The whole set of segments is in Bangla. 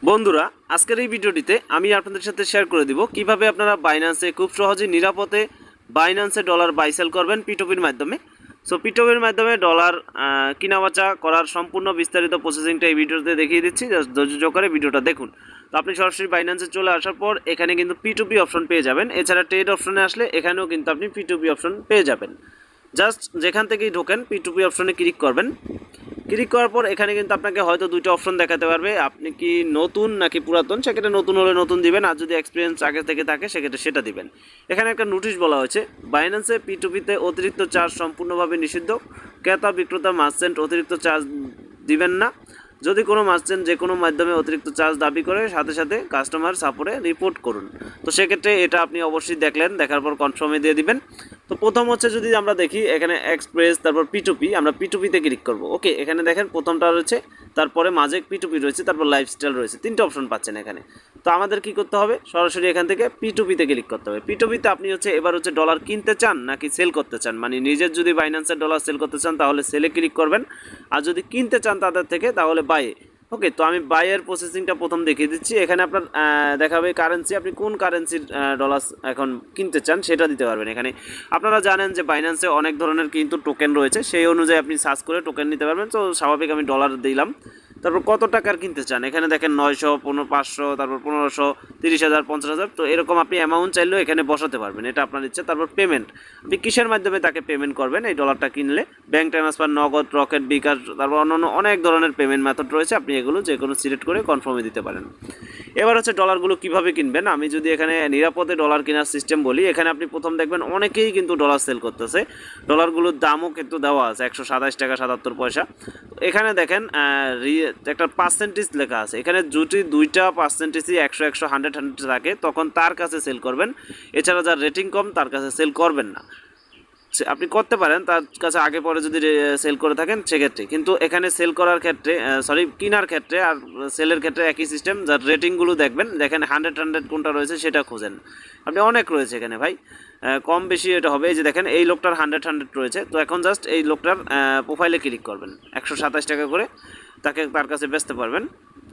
বন্ধুরা, আজকের এই ভিডিওটিতে আমি আপনাদের সাথে শেয়ার করে দিব কিভাবে আপনারা বাইন্যান্সে খুব সহজে নিরাপদে বাইন্যান্সে ডলার বাই সেল করবেন পিটুপির মাধ্যমে। সো পিটুপির মাধ্যমে ডলার কেনাবেচা করার সম্পূর্ণ বিস্তারিত প্রসেসিংটা এই ভিডিওতে দেখিয়ে দিচ্ছি। জাস্ট ধৈর্য সহকারে ভিডিওটা দেখুন। তো আপনি সরাসরি বাইন্যান্সে চলে আসার পর এখানে কিন্তু পিটুপি অপশন পেয়ে যাবেন। এছাড়া ট্রেড অপশনে আসলে এখানেও কিন্তু আপনি পিটুপি অপশন পেয়ে যাবেন। জাস্ট যেখান থেকেই ঢোকেন পিটুপি অপশনে ক্লিক করবেন। ক্লিক করার পর এখানে কিন্তু আপনাকে হয়তো দুইটা অপশন দেখাতে পারবে, আপনি কি নতুন নাকি পুরাতন। সেক্ষেত্রে নতুন হলে নতুন দিবেন, আর যদি এক্সপিরিয়েন্স আগে থেকে থাকে সেক্ষেত্রে সেটা দিবেন। এখানে একটা নোটিশ বলা হয়েছে, বাইন্যান্সে পিটুপিতে অতিরিক্ত চার্জ সম্পূর্ণভাবে নিষিদ্ধ। ক্রেতা বিক্রেতা মার্চেন্ট অতিরিক্ত চার্জ দিবেন না। যদি কোনো মার্চেন্ট যে কোনো মাধ্যমে অতিরিক্ত চার্জ দাবি করে সাথে সাথে কাস্টমার সাপোর্টে রিপোর্ট করুন। তো সেক্ষেত্রে এটা আপনি অবশ্যই দেখলেন, দেখার পর কনফার্মে দিয়ে দিবেন। তো প্রথম হচ্ছে যদি আমরা দেখি এখানে এক্সপ্রেস, তারপর পিটুপি, আমরা পিটুপিতে ক্লিক করব। ওকে, এখানে দেখেন প্রথমটা রয়েছে, তারপরে মাঝে পিটুপি রয়েছে, তারপর লাইফস্টাইল রয়েছে, তিনটা অপশন পাচ্ছেন এখানে। তো আমাদের কি করতে হবে, সরাসরি এখান থেকে পিটুপিতে ক্লিক করতে হবে। পিটুপিতে আপনি এবার ডলার কিনতে চান নাকি সেল করতে চান, মানে নিজের যদি বাইন্যান্সের ডলার সেল করতে চান তাহলে সেলে ক্লিক করবেন, আর যদি কিনতে চান তাদের থেকে তাহলে বাইয়ে। ওকে, তো আমি বাইয়ের প্রসেসিংটা প্রথম দেখিয়ে দিচ্ছি। এখানে আপনার দেখাবে কারেন্সি, আপনি কোন কারেন্সির ডলার এখন কিনতে চান সেটা দিতে পারবেন। এখানে আপনারা জানেন যে বাইন্যান্সে অনেক ধরনের কিন্তু টোকেন রয়েছে, সেই অনুযায়ী আপনি সার্চ করে টোকেন নিতে পারবেন। তো স্বাভাবিক আমি ডলার দিলাম। তারপর কত টাকার কিনতে চান, এখানে দেখেন 900, 500, তারপর 1500, 30,000, 50,000। তো এরকম আপনি অ্যামাউন্ট চাইলেও এখানে বসাতে পারবেন, এটা আপনার ইচ্ছে। তারপর পেমেন্ট, আপনি কিসের মাধ্যমে তাকে পেমেন্ট করবেন এই ডলারটা কিনলে। ব্যাঙ্ক ট্রান্সফার, নগদ, রকেট, বিকাশ, তারপর অন্যান্য অনেক ধরনের পেমেন্ট মেথড রয়েছে, আপনি এগুলো যে কোনো সিলেক্ট করে কনফার্মে দিতে পারেন। এবার ডলারগুলো কিভাবে কিনবেন। আমি যদি এখানে নিরাপদে ডলার কেনার সিস্টেম বলি, এখানে আপনি প্রথম দেখবেন অনেকেই কিন্তু ডলার সেল করতেছে। ডলারগুলোর দামও কিন্তু দেওয়া আছে 127 টাকা 77 পয়সা। এখানে দেখেন একটা পার্সেন্টেজ লেখা আছে। এখানে যদি দুইটা পার্সেন্টেজই 100, 100 থাকে তখন তার কাছে সেল করবেন। এছাড়া যার রেটিং কম তার কাছে সেল করবেন না। আপনি করতে পারেন তার কাছে আগে পরে যদি সেল করে থাকেন সেক্ষেত্রে, কিন্তু এখানে সেল করার ক্ষেত্রে কেনার ক্ষেত্রে আর সেলের ক্ষেত্রে একই সিস্টেম। যার রেটিংগুলো দেখবেন, দেখেন 100 কোনটা রয়েছে সেটা খুঁজেন। আপনি অনেক রয়েছে এখানে ভাই, কম বেশি এটা হবে। এই যে দেখেন এই লোকটার 100 রয়েছে। তো এখন জাস্ট এই লোকটার প্রোফাইলে ক্লিক করবেন, 127 টাকা করে তার কাছে বেচতে পারবেন।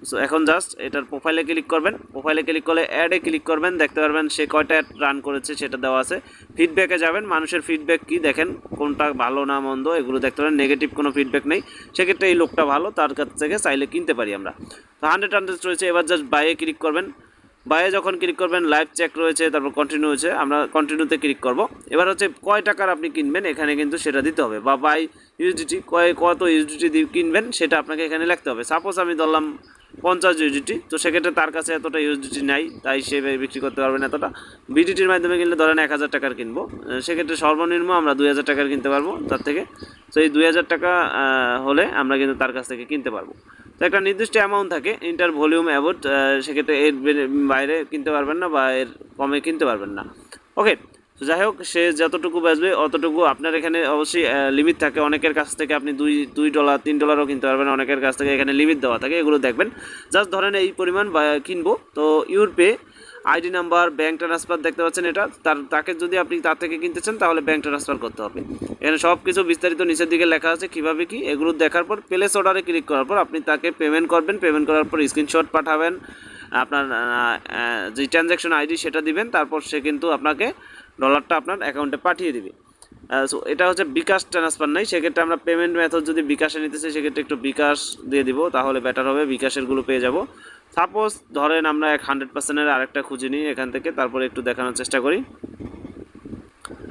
সো এখন জাস্ট এটার প্রোফাইলে ক্লিক করবেন। প্রোফাইলে ক্লিক করলে অ্যাডে ক্লিক করবেন, দেখতে পারবেন সে কয়টা অ্যাড রান করেছে সেটা দেওয়া আছে। ফিডব্যাকে যাবেন, মানুষের ফিডব্যাক কি দেখেন, কোনটা ভালো না মন্দ এগুলো দেখতে পারেন। নেগেটিভ কোনো ফিডব্যাক নেই, সেক্ষেত্রে এই লোকটা ভালো, তার কাছ থেকে চাইলে কিনতে পারি আমরা। তো 100 রয়েছে। এবার জাস্ট বাইয়ে ক্লিক করবেন। বাইরে যখন ক্লিক করবেন লাইভ চেক রয়েছে, তারপর কন্টিনিউ হয়েছে, আমরা কন্টিনিউতে ক্লিক করব। এবার কয় টাকার আপনি কিনবেন এখানে কিন্তু সেটা দিতে হবে, বা বাই ইউএসডিটি কত ইউএসডিটি কিনবেন সেটা আপনাকে এখানে লিখতে হবে। সাপোজ আমি ধরলাম 50 ইউএসডিটি, তো সেক্ষেত্রে তার কাছে এতটা ইউএসডিটি নাই, তাই সে বিক্রি করতে পারবেন এতটা। বিডিটির মাধ্যমে কিনলে ধরেন 1000 টাকার কিনবো, সেক্ষেত্রে সর্বনিম্ন আমরা 2000 টাকার কিনতে পারবো তার থেকে। তো এই 2000 টাকা হলে আমরা কিন্তু তার কাছ থেকে কিনতে পারবো। তো একটা নির্দিষ্ট অ্যামাউন্ট থাকে, ইন্টার ভলিউম অ্যাবাউট, সেক্ষেত্রে এর বাইরে কিনতে পারবেন না বা এর কমে কিনতে পারবেন না। ওকে, তো যাই হোক, সে যতটুকু বেচবে অতটুকু আপনার এখানে অবশ্যই লিমিট থাকে। অনেকের কাছ থেকে আপনি $2, $3 কিনতে পারবেন, অনেকের কাছ থেকে এখানে লিমিট দেওয়া থাকে, এগুলো দেখবেন। জাস্ট ধরেন এই পরিমাণ কিনবো, তো ইউরপে আইডি নাম্বার, ব্যাঙ্ক ট্রান্সফার দেখতে পাচ্ছেন এটা, তাকে যদি আপনি তার থেকে কিনতে চান তাহলে ব্যাঙ্ক ট্রান্সফার করতে হবে। এখানে সব কিছু বিস্তারিত নিচের দিকে লেখা আছে কীভাবে কি। এগুলো দেখার পর প্লেস অর্ডারে ক্লিক করার পর আপনি তাকে পেমেন্ট করবেন। পেমেন্ট করার পর স্ক্রিনশট পাঠাবেন, আপনার যে ট্রানজ্যাকশন আইডি সেটা দিবেন, তারপর সে কিন্তু আপনাকে ডলারটা আপনার অ্যাকাউন্টে পাঠিয়ে দিবে। সো এটা বিকাশ ট্রান্সফার নাই, সেক্ষেত্রে আমরা পেমেন্ট মেথড যদি বিকাশে নিতে চাই সেক্ষেত্রে একটু বিকাশ দিয়ে দিব, তাহলে বেটার হবে, বিকাশেরগুলো পেয়ে যাব। সাপোজ ধরেন আমরা 100%-এর আরেকটা খুঁজে নিই এখান থেকে, তারপরে একটু দেখানোর চেষ্টা করি।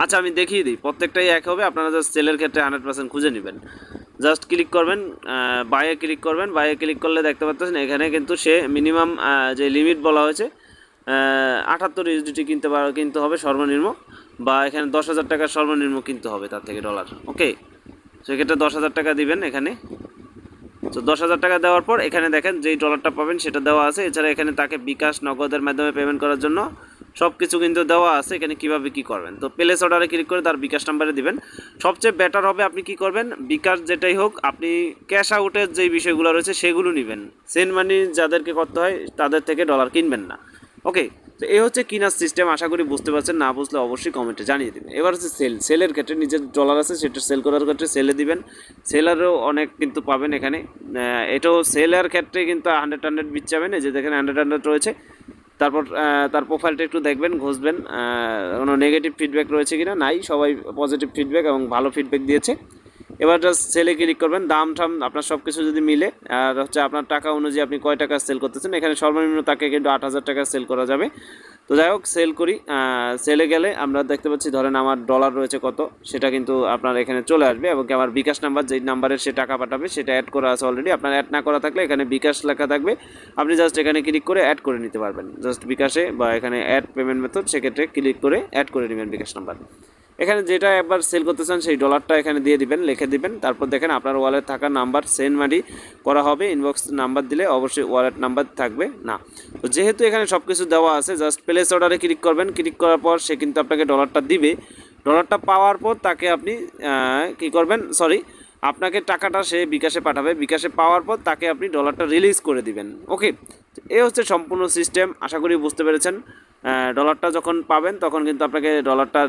আচ্ছা, আমি দেখিয়ে দিই, প্রত্যেকটাই এক হবে। আপনারা জাস্ট সেলের ক্ষেত্রে 100% খুঁজে নেবেন। জাস্ট ক্লিক করবেন, বাইয়ে ক্লিক করবেন। বাইয়ে ক্লিক করলে দেখতে পাচ্ছেন এখানে কিন্তু সে মিনিমাম যে লিমিট বলা হয়েছে 78 ইউএসডিটি কিনতে হবে সর্বনিম্ন, বা এখানে 10,000 টাকার সর্বনিম্ন কিনতে হবে তার থেকে ডলার। ওকে, সেক্ষেত্রে 10,000 টাকা দিবেন এখানে। তো 10,000 টাকা দেওয়ার পর এখানে দেখেন যেই ডলারটা পাবেন সেটা দেওয়া আছে। এছাড়া এখানে তাকে বিকাশ, নগদের মাধ্যমে পেমেন্ট করার জন্য সব কিছু কিন্তু দেওয়া আছে এখানে কীভাবে কী করবেন। তো প্লেস অর্ডারে ক্লিক করে তার বিকাশ নাম্বারে দিবেন। সবচেয়ে বেটার হবে আপনি কি করবেন, বিকাশ যেটাই হোক আপনি ক্যাশ আউটের যেই বিষয়গুলো রয়েছে সেগুলো নেবেন। সেন্ড মানি যাদেরকে করতে হয় তাদের থেকে ডলার কিনবেন না। ওকে, তো এই হচ্ছে কিনার সিস্টেম, আশা করি বুঝতে পারছেন, না বুঝলে অবশ্যই কমেন্টে জানিয়ে দেবেন। এবার হচ্ছে সেলের ক্ষেত্রে নিজের ডলার আছে সেটা সেল করার ক্ষেত্রে সেলে দিবেন, সেলারও অনেক কিন্তু পাবেন এখানে। এটাও সেলের ক্ষেত্রে কিন্তু 100 বিট যাবেন, এই যে দেখেন 100 রয়েছে। তারপর তার প্রোফাইলটা একটু দেখবেন, ঘষবেন কোনো নেগেটিভ ফিডব্যাক রয়েছে কিনা, নাই, সবাই পজিটিভ ফিডব্যাক এবং ভালো ফিডব্যাক দিয়েছে। এবার জাস্ট সেলে ক্লিক করবেন, দাম ঠাম আপনার সব কিছু যদি মিলে আর হচ্ছে আপনার টাকা অনুযায়ী আপনি কয় টাকা সেল করতেছেন, এখানে সর্বনিম্ন তাকে কিন্তু 8,000 টাকা সেল করা যাবে। তো যাই হোক সেল করি, সেলে গেলে আমরা দেখতে পাচ্ছি ধরেন আমার ডলার রয়েছে কত, সেটা কিন্তু আপনার এখানে চলে আসবে এবং আমার বিকাশ নাম্বার যেই নাম্বারে সে টাকা পাঠাবে সেটা অ্যাড করা আছে অলরেডি। আপনার অ্যাড না করা থাকলে এখানে বিকাশ লেখা থাকবে, আপনি জাস্ট এখানে ক্লিক করে অ্যাড করে নিতে পারবেন, জাস্ট বিকাশে বা এখানে অ্যাড পেমেন্ট মেথড, সেক্ষেত্রে ক্লিক করে অ্যাড করে নেবেন বিকাশ নাম্বার। এখানে যেটা একবার সেল করতে চান সেই ডলারটা এখানে দিয়ে দিবেন, লিখে দিবেন, তারপর দেখেন আপনার ওয়ালেট থাকা নাম্বার সেন্ড মানি করা হবে, ইনবক্স নাম্বার দিলে অবশ্যই ওয়ালেট নাম্বার থাকবে না। তো যেহেতু এখানে সব কিছু দেওয়া আছে, জাস্ট প্লেস অর্ডারে ক্লিক করবেন, ক্লিক করার পর সে কিন্তু আপনাকে ডলারটা দিবে। ডলারটা পাওয়ার পর তাকে আপনি কী করবেন, সরি, আপনাকে টাকাটা সে বিকাশে পাঠাবে, বিকাশে পাওয়ার পর তাকে আপনি ডলারটা রিলিজ করে দিবেন। ওকে, এই হচ্ছে সম্পূর্ণ সিস্টেম, আশা করি বুঝতে পেরেছেন। ডলারটা যখন পাবেন তখন কিন্তু আপনাকে ডলারটা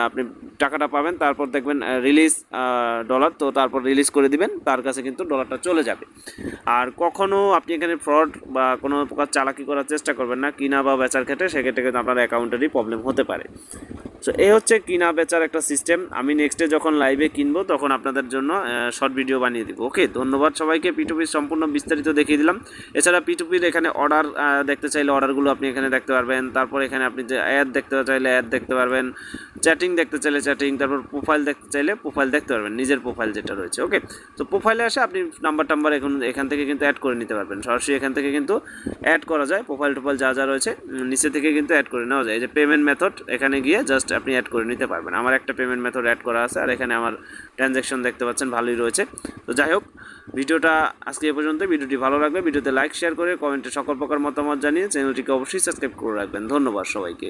আপনি টাকাটা পাবেন, তারপর দেখবেন রিলিজ ডলার, তো তারপর রিলিজ করে দিবেন, তার কাছে কিন্তু ডলারটা চলে যাবে। আর কখনও আপনি এখানে ফ্রড বা কোনো প্রকার চালাকি করার চেষ্টা করবেন না কিনা বা বেচার ক্ষেত্রে, সেক্ষেত্রে কিন্তু আপনার অ্যাকাউন্টেরই প্রবলেম হতে পারে। সো এই হচ্ছে কিনা বেচার একটা সিস্টেম। আমি নেক্সটে যখন লাইভে কিনবো তখন আপনাদের জন্য শর্ট ভিডিও বানিয়ে দিব। ওকে, ধন্যবাদ সবাইকে। পিটুপির সম্পূর্ণ বিস্তারিত দেখিয়ে দিলাম। এছাড়া পিটুপির এখানে অর্ডার দেখতে চাইলে অর্ডারগুলো আপনি এখানে দেখতে পারবেন, তারপর এখানে আপনি যে অ্যাড দেখতে চাইলে অ্যাড দেখতে পারবেন, চ্যাটিং দেখতে চাইলে চ্যাটিং, তারপর প্রোফাইল দেখতে চাইলে প্রোফাইল দেখতে পারবেন, নিজের প্রোফাইল যেটা রয়েছে। ওকে, তো প্রোফাইলে আসে আপনি নাম্বার এখান থেকে কিন্তু অ্যাড করে নিতে পারবেন, সরাসরি এখান থেকে কিন্তু অ্যাড করা যায়, প্রোফাইল টোফাইল যা যা রয়েছে নিচে থেকে কিন্তু অ্যাড করে নেওয়া যায়। এই যে পেমেন্ট মেথড, এখানে গিয়ে জাস্ট আপনি অ্যাড করে নিতে পারবেন। আমার একটা পেমেন্ট মেথড অ্যাড করা আছে আর এখানে আমার ট্রানজ্যাকশন দেখতে পাচ্ছেন ভালোই রয়েছে। তো যাই হোক, ভিডিওটা আজকে এ পর্যন্ত। ভিডিওটি ভালো লাগবে ভিডিওতে লাইক শেয়ার করে কমেন্টে সকল প্রকার মতামত জানিয়ে চ্যানেলটিকে অবশ্যই সাবস্ক্রাইব করে রাখবেন। ধন্যবাদ সবাইকে।